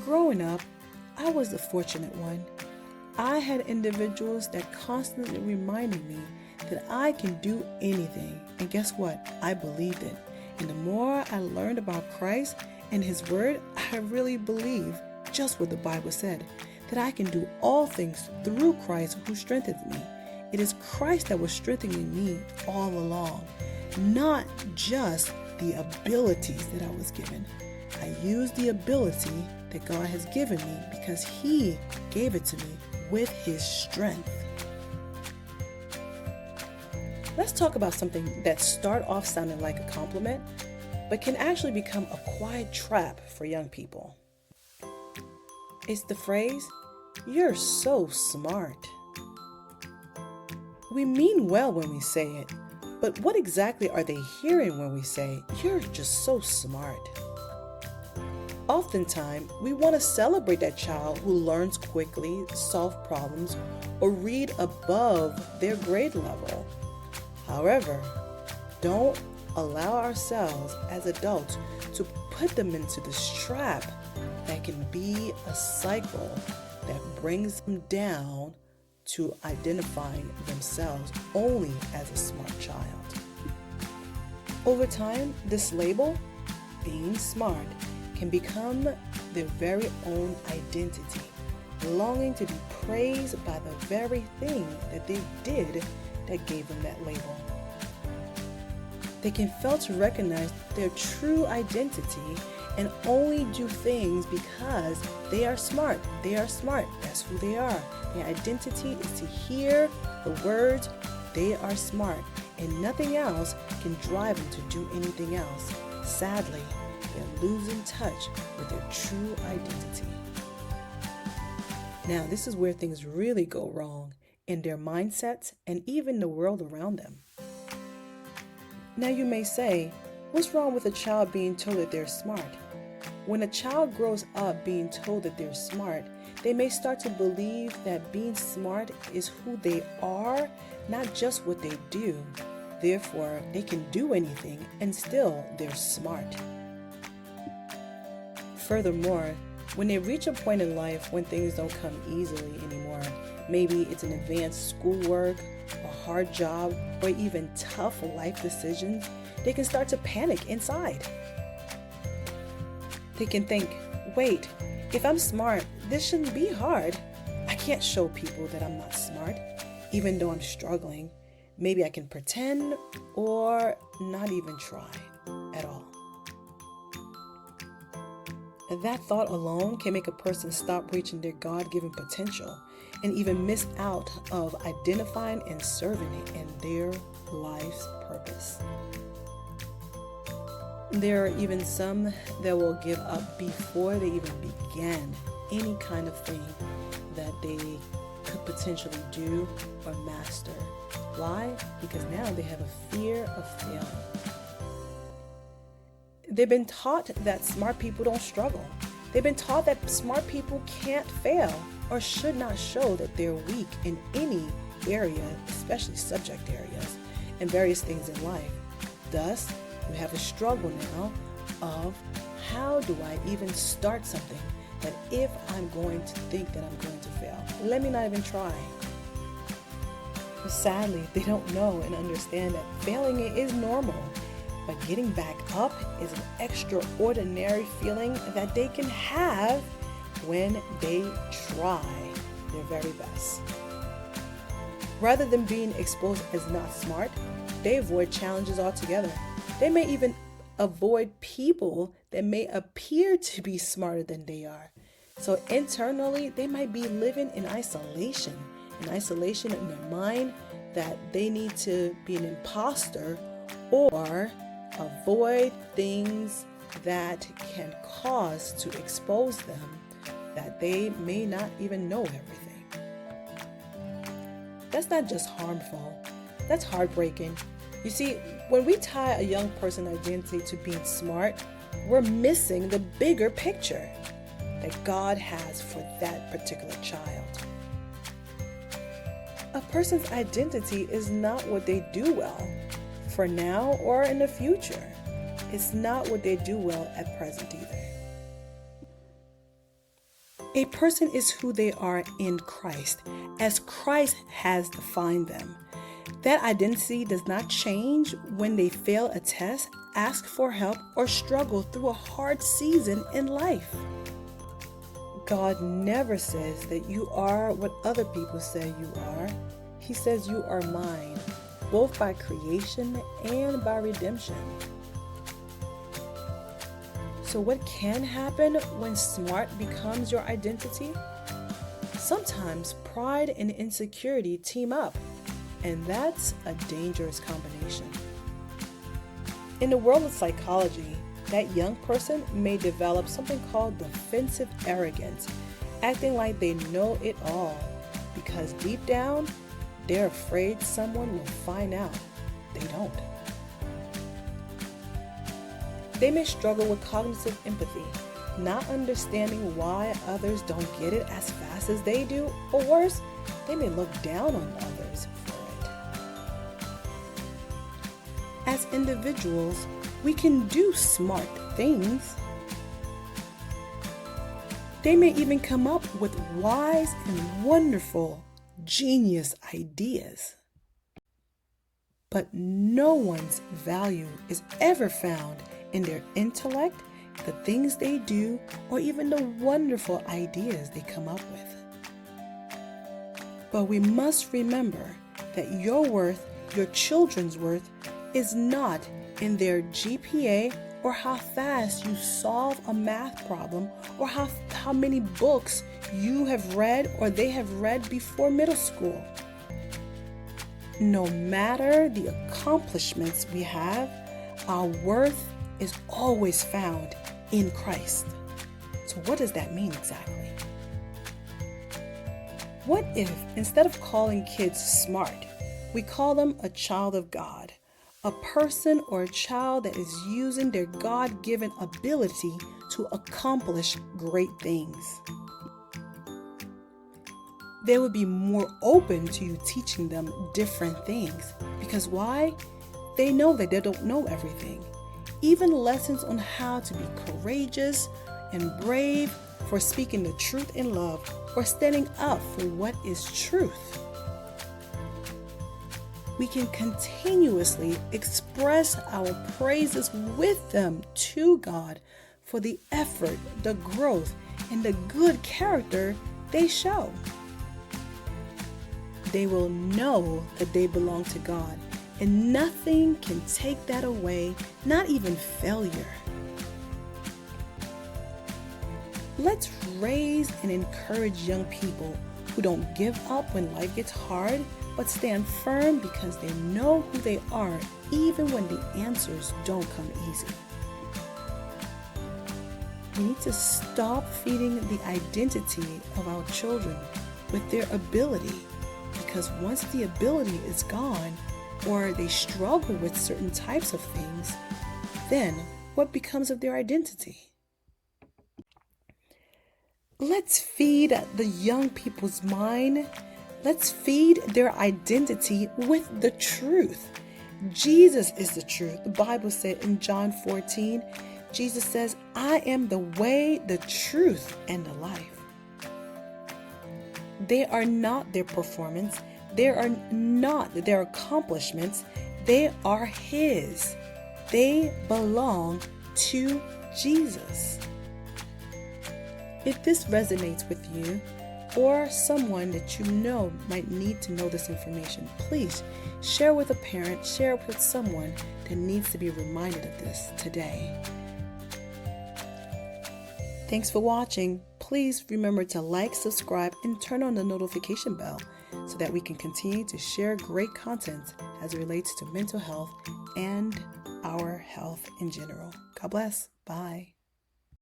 Growing up, I was the fortunate one. I had individuals that constantly reminded me that I can do anything. And guess what? I believed it. And the more I learned about Christ and His Word, I really believe just what the Bible said, that I can do all things through Christ who strengthens me. It is Christ that was strengthening me all along, not just the abilities that I was given. I used the ability that God has given me because He gave it to me with His strength. Let's talk about something that start off sounding like a compliment, but can actually become a quiet trap for young people. It's the phrase, "You're so smart." We mean well when we say it, but what exactly are they hearing when we say, "You're just so smart"? Oftentimes, we want to celebrate that child who learns quickly, solve problems, or read above their grade level. However, don't allow ourselves as adults to put them into this trap that can be a cycle that brings them down to identifying themselves only as a smart child. Over time, this label, being smart, can become their very own identity, longing to be praised by the very thing that they did that gave them that label. They can fail to recognize their true identity and only do things because they are smart. They are smart. That's who they are. Their identity is to hear the words, "They are smart," and nothing else can drive them to do anything else. Sadly, they're losing touch with their true identity. Now, this is where things really go wrong in their mindsets and even the world around them. Now, you may say, what's wrong with a child being told that they're smart? When a child grows up being told that they're smart, they may start to believe that being smart is who they are, not just what they do. Therefore, they can do anything and still they're smart. Furthermore, when they reach a point in life when things don't come easily anymore, maybe it's an advanced schoolwork, a hard job, or even tough life decisions, they can start to panic inside. They can think, wait, if I'm smart, this shouldn't be hard. I can't show people that I'm not smart, even though I'm struggling. Maybe I can pretend or not even try at all. That thought alone can make a person stop reaching their God-given potential and even miss out of identifying and serving it in their life's purpose. There are even some that will give up before they even begin any kind of thing that they could potentially do or master. Why? Because now they have a fear of failing. They've been taught that smart people don't struggle. They've been taught that smart people can't fail or should not show that they're weak in any area, especially subject areas and various things in life. Thus, we have a struggle now of how do I even start something that if I'm going to think that I'm going to fail, let me not even try. But sadly, they don't know and understand that failing is normal. But getting back up is an extraordinary feeling that they can have when they try their very best. Rather than being exposed as not smart, they avoid challenges altogether. They may even avoid people that may appear to be smarter than they are. So internally, they might be living in isolation in their mind that they need to be an imposter or avoid things that can cause to expose them that they may not even know everything. That's not just harmful, that's heartbreaking. You see, when we tie a young person's identity to being smart, we're missing the bigger picture that God has for that particular child. A person's identity is not what they do well for now or in the future. It's not what they do well at present either. A person is who they are in Christ, as Christ has defined them. That identity does not change when they fail a test, ask for help, or struggle through a hard season in life. God never says that you are what other people say you are. He says you are mine, both by creation and by redemption. So what can happen when smart becomes your identity? Sometimes pride and insecurity team up, and that's a dangerous combination. In the world of psychology, that young person may develop something called defensive arrogance, acting like they know it all, because deep down, they're afraid someone will find out they don't. They may struggle with cognitive empathy, not understanding why others don't get it as fast as they do, or worse, they may look down on others for it. As individuals, we can do smart things. They may even come up with wise and wonderful, genius ideas. But no one's value is ever found in their intellect, the things they do, or even the wonderful ideas they come up with. But we must remember that your worth, your children's worth, is not in their GPA or how fast you solve a math problem or how many books you have read or they have read before middle school. No matter the accomplishments we have, our worth is always found in Christ. So what does that mean exactly? What if, instead of calling kids smart, we call them a child of God, a person or a child that is using their God-given ability to accomplish great things? They would be more open to you teaching them different things. Because why? They know that they don't know everything. Even lessons on how to be courageous and brave for speaking the truth in love or standing up for what is truth. We can continuously express our praises with them to God for the effort, the growth, and the good character they show. They will know that they belong to God, and nothing can take that away, not even failure. Let's raise and encourage young people who don't give up when life gets hard, but stand firm because they know who they are, even when the answers don't come easy. We need to stop feeding the identity of our children with their ability, because once the ability is gone, or they struggle with certain types of things, then what becomes of their identity? Let's feed the young people's mind. Let's feed their identity with the truth. Jesus is the truth. The Bible said in John 14, Jesus says, I am the way, the truth, and the life. They are not their performance. They are not their accomplishments. They are His. They belong to Jesus. If this resonates with you or someone that you know might need to know this information, please share with a parent, share with someone that needs to be reminded of this today. Thanks for watching. Please remember to like, subscribe, and turn on the notification bell so that we can continue to share great content as it relates to mental health and our health in general. God bless. Bye.